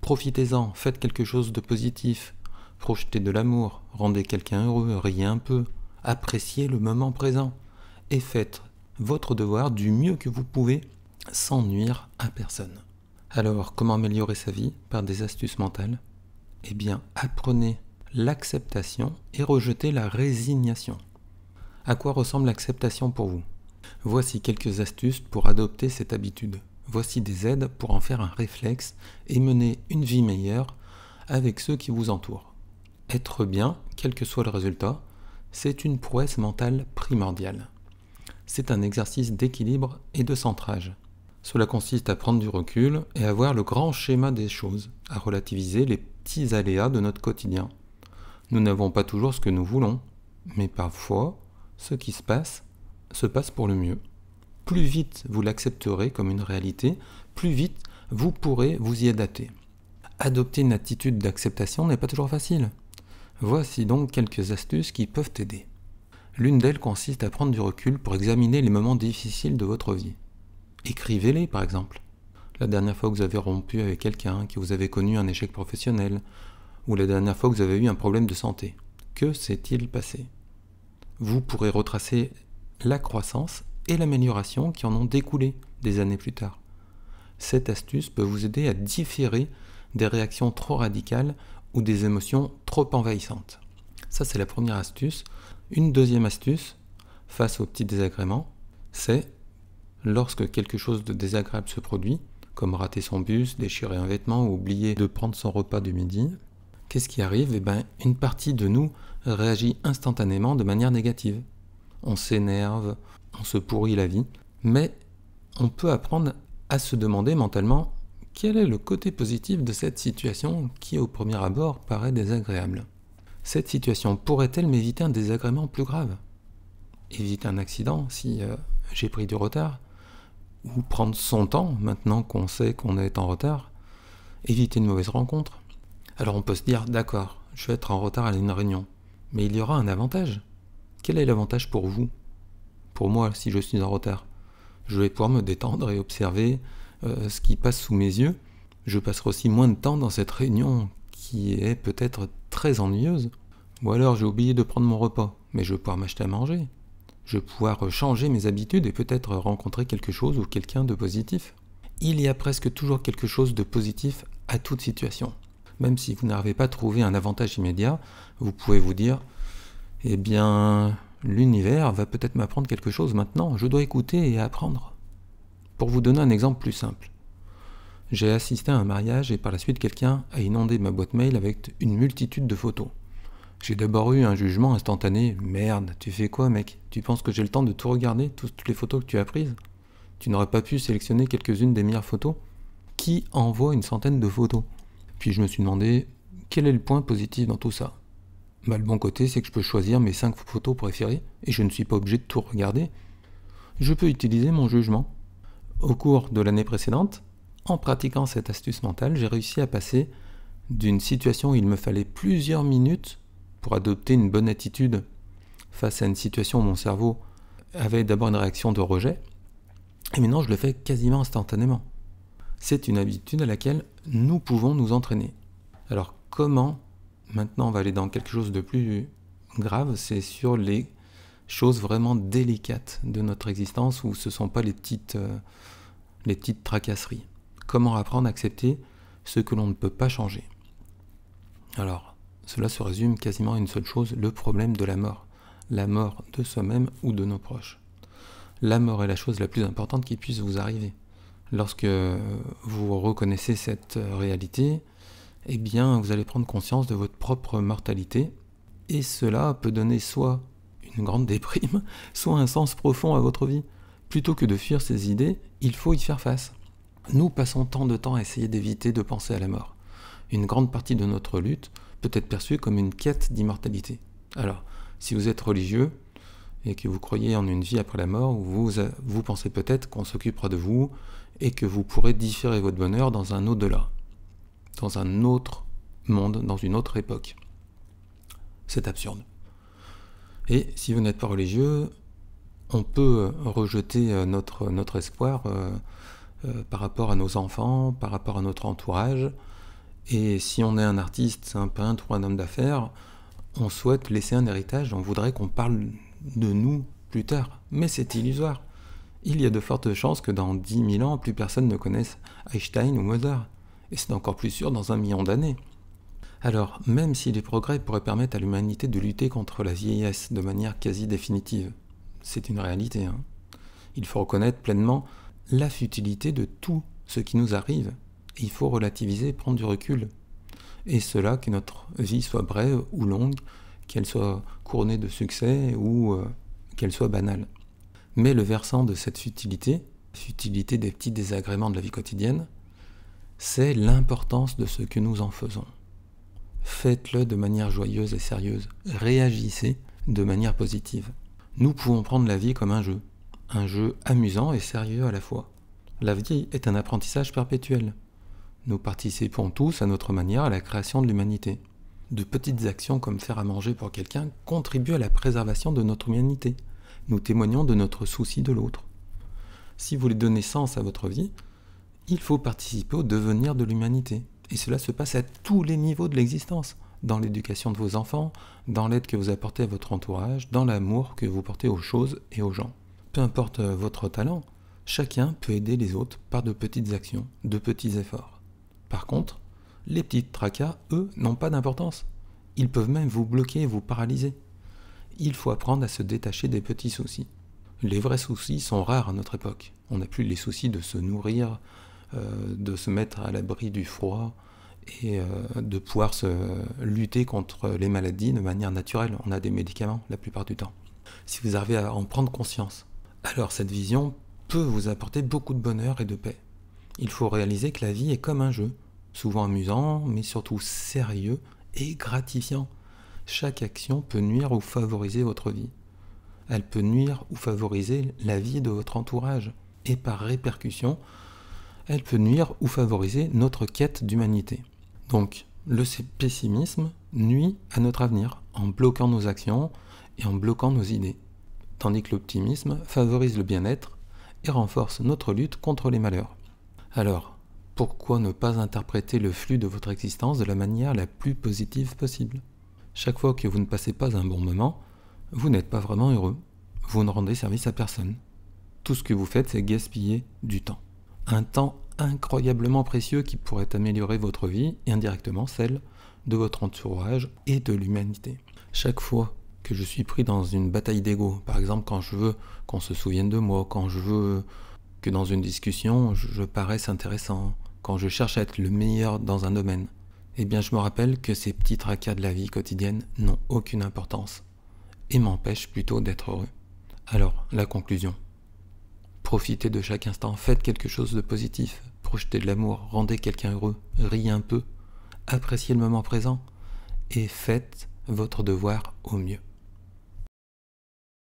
Profitez-en, faites quelque chose de positif, projetez de l'amour, rendez quelqu'un heureux, riez un peu, appréciez le moment présent et faites votre devoir du mieux que vous pouvez sans nuire à personne. Alors, comment améliorer sa vie par des astuces mentales? Eh bien, apprenez l'acceptation et rejetez la résignation. À quoi ressemble l'acceptation pour vous? Voici quelques astuces pour adopter cette habitude. Voici des aides pour en faire un réflexe et mener une vie meilleure avec ceux qui vous entourent. Être bien, quel que soit le résultat, c'est une prouesse mentale primordiale. C'est un exercice d'équilibre et de centrage. Cela consiste à prendre du recul et à voir le grand schéma des choses, à relativiser les petits aléas de notre quotidien. Nous n'avons pas toujours ce que nous voulons, mais parfois, ce qui se passe pour le mieux. Plus vite vous l'accepterez comme une réalité, plus vite vous pourrez vous y adapter. Adopter une attitude d'acceptation n'est pas toujours facile. Voici donc quelques astuces qui peuvent t'aider. L'une d'elles consiste à prendre du recul pour examiner les moments difficiles de votre vie. Écrivez-les par exemple. La dernière fois que vous avez rompu avec quelqu'un, que vous avez connu un échec professionnel, ou la dernière fois que vous avez eu un problème de santé. Que s'est-il passé? Vous pourrez retracer la croissance et l'amélioration qui en ont découlé des années plus tard. Cette astuce peut vous aider à différer des réactions trop radicales ou des émotions trop envahissantes. Ça, c'est la première astuce. Une deuxième astuce, face aux petits désagréments, c'est lorsque quelque chose de désagréable se produit, comme rater son bus, déchirer un vêtement ou oublier de prendre son repas du midi, qu'est-ce qui arrive? Eh bien, une partie de nous réagit instantanément de manière négative. On s'énerve, on se pourrit la vie, mais on peut apprendre à se demander mentalement quel est le côté positif de cette situation qui, au premier abord, paraît désagréable. Cette situation pourrait-elle m'éviter un désagrément plus grave? Éviter un accident si j'ai pris du retard? Ou prendre son temps maintenant qu'on sait qu'on est en retard? Éviter une mauvaise rencontre? Alors on peut se dire, d'accord, je vais être en retard à une réunion, mais il y aura un avantage. Quel est l'avantage pour vous? Pour moi, si je suis en retard, je vais pouvoir me détendre et observer ce qui passe sous mes yeux. Je passerai aussi moins de temps dans cette réunion qui est peut-être très ennuyeuse. Ou alors j'ai oublié de prendre mon repas, mais je vais pouvoir m'acheter à manger. Je vais pouvoir changer mes habitudes et peut-être rencontrer quelque chose ou quelqu'un de positif. Il y a presque toujours quelque chose de positif à toute situation. Même si vous n'arrivez pas à trouver un avantage immédiat, vous pouvez vous dire, eh bien, l'univers va peut-être m'apprendre quelque chose maintenant, je dois écouter et apprendre. Pour vous donner un exemple plus simple, j'ai assisté à un mariage et par la suite quelqu'un a inondé ma boîte mail avec une multitude de photos. J'ai d'abord eu un jugement instantané, merde, tu fais quoi mec? Tu penses que j'ai le temps de tout regarder, toutes les photos que tu as prises? Tu n'aurais pas pu sélectionner quelques-unes des meilleures photos? Qui envoie une centaine de photos? Puis je me suis demandé, quel est le point positif dans tout ça? Le bon côté, c'est que je peux choisir mes 5 photos préférées et je ne suis pas obligé de tout regarder. Je peux utiliser mon jugement. Au cours de l'année précédente, en pratiquant cette astuce mentale, j'ai réussi à passer d'une situation où il me fallait plusieurs minutes pour adopter une bonne attitude face à une situation où mon cerveau avait d'abord une réaction de rejet, et maintenant je le fais quasiment instantanément. C'est une habitude à laquelle nous pouvons nous entraîner. Alors comment? Maintenant on va aller dans quelque chose de plus grave, c'est sur les choses vraiment délicates de notre existence où ce ne sont pas les petites tracasseries. Comment apprendre à accepter ce que l'on ne peut pas changer? Alors, cela se résume quasiment à une seule chose, le problème de la mort de soi-même ou de nos proches. La mort est la chose la plus importante qui puisse vous arriver. Lorsque vous reconnaissez cette réalité, eh bien, vous allez prendre conscience de votre propre mortalité, et cela peut donner soit une grande déprime, soit un sens profond à votre vie. Plutôt que de fuir ces idées, il faut y faire face. Nous passons tant de temps à essayer d'éviter de penser à la mort. Une grande partie de notre lutte peut être perçue comme une quête d'immortalité. Alors, si vous êtes religieux et que vous croyez en une vie après la mort, vous pensez peut-être qu'on s'occupera de vous et que vous pourrez différer votre bonheur dans un au-delà, dans un autre monde, dans une autre époque. C'est absurde. Et si vous n'êtes pas religieux, on peut rejeter notre espoir par rapport à nos enfants, par rapport à notre entourage, Et si on est un artiste, un peintre ou un homme d'affaires, on souhaite laisser un héritage, on voudrait qu'on parle de nous plus tard. Mais c'est illusoire. Il y a de fortes chances que dans 10 000 ans, plus personne ne connaisse Einstein ou Mozart. Et c'est encore plus sûr dans 1 million d'années. Alors, même si les progrès pourraient permettre à l'humanité de lutter contre la vieillesse de manière quasi définitive, c'est une réalité, hein. Il faut reconnaître pleinement la futilité de tout ce qui nous arrive. Et il faut relativiser, prendre du recul. Et cela, que notre vie soit brève ou longue, qu'elle soit couronnée de succès ou qu'elle soit banale. Mais le versant de cette futilité des petits désagréments de la vie quotidienne, c'est l'importance de ce que nous en faisons. Faites-le de manière joyeuse et sérieuse. Réagissez de manière positive. Nous pouvons prendre la vie comme un jeu amusant et sérieux à la fois. La vie est un apprentissage perpétuel. Nous participons tous à notre manière à la création de l'humanité. De petites actions comme faire à manger pour quelqu'un contribuent à la préservation de notre humanité. Nous témoignons de notre souci de l'autre. Si vous voulez donner sens à votre vie, il faut participer au devenir de l'humanité. Et cela se passe à tous les niveaux de l'existence. Dans l'éducation de vos enfants, dans l'aide que vous apportez à votre entourage, dans l'amour que vous portez aux choses et aux gens. Peu importe votre talent, chacun peut aider les autres par de petites actions, de petits efforts. Par contre, les petits tracas, eux, n'ont pas d'importance. Ils peuvent même vous bloquer et vous paralyser. Il faut apprendre à se détacher des petits soucis. Les vrais soucis sont rares à notre époque. On n'a plus les soucis de se nourrir, de se mettre à l'abri du froid et de pouvoir lutter contre les maladies de manière naturelle. On a des médicaments la plupart du temps. Si vous arrivez à en prendre conscience, alors cette vision peut vous apporter beaucoup de bonheur et de paix. Il faut réaliser que la vie est comme un jeu, souvent amusant, mais surtout sérieux et gratifiant. Chaque action peut nuire ou favoriser votre vie. Elle peut nuire ou favoriser la vie de votre entourage. Et par répercussion, elle peut nuire ou favoriser notre quête d'humanité. Donc, le pessimisme nuit à notre avenir en bloquant nos actions et en bloquant nos idées. Tandis que l'optimisme favorise le bien-être et renforce notre lutte contre les malheurs. Alors, pourquoi ne pas interpréter le flux de votre existence de la manière la plus positive possible ? Chaque fois que vous ne passez pas un bon moment, vous n'êtes pas vraiment heureux. Vous ne rendez service à personne. Tout ce que vous faites, c'est gaspiller du temps. Un temps incroyablement précieux qui pourrait améliorer votre vie et indirectement celle de votre entourage et de l'humanité. Chaque fois que je suis pris dans une bataille d'ego, par exemple quand je veux qu'on se souvienne de moi, quand je veux que dans une discussion je paraisse intéressant, quand je cherche à être le meilleur dans un domaine, eh bien je me rappelle que ces petits tracas de la vie quotidienne n'ont aucune importance et m'empêchent plutôt d'être heureux. Alors, la conclusion. Profitez de chaque instant, faites quelque chose de positif, projetez de l'amour, rendez quelqu'un heureux, riez un peu, appréciez le moment présent et faites votre devoir au mieux.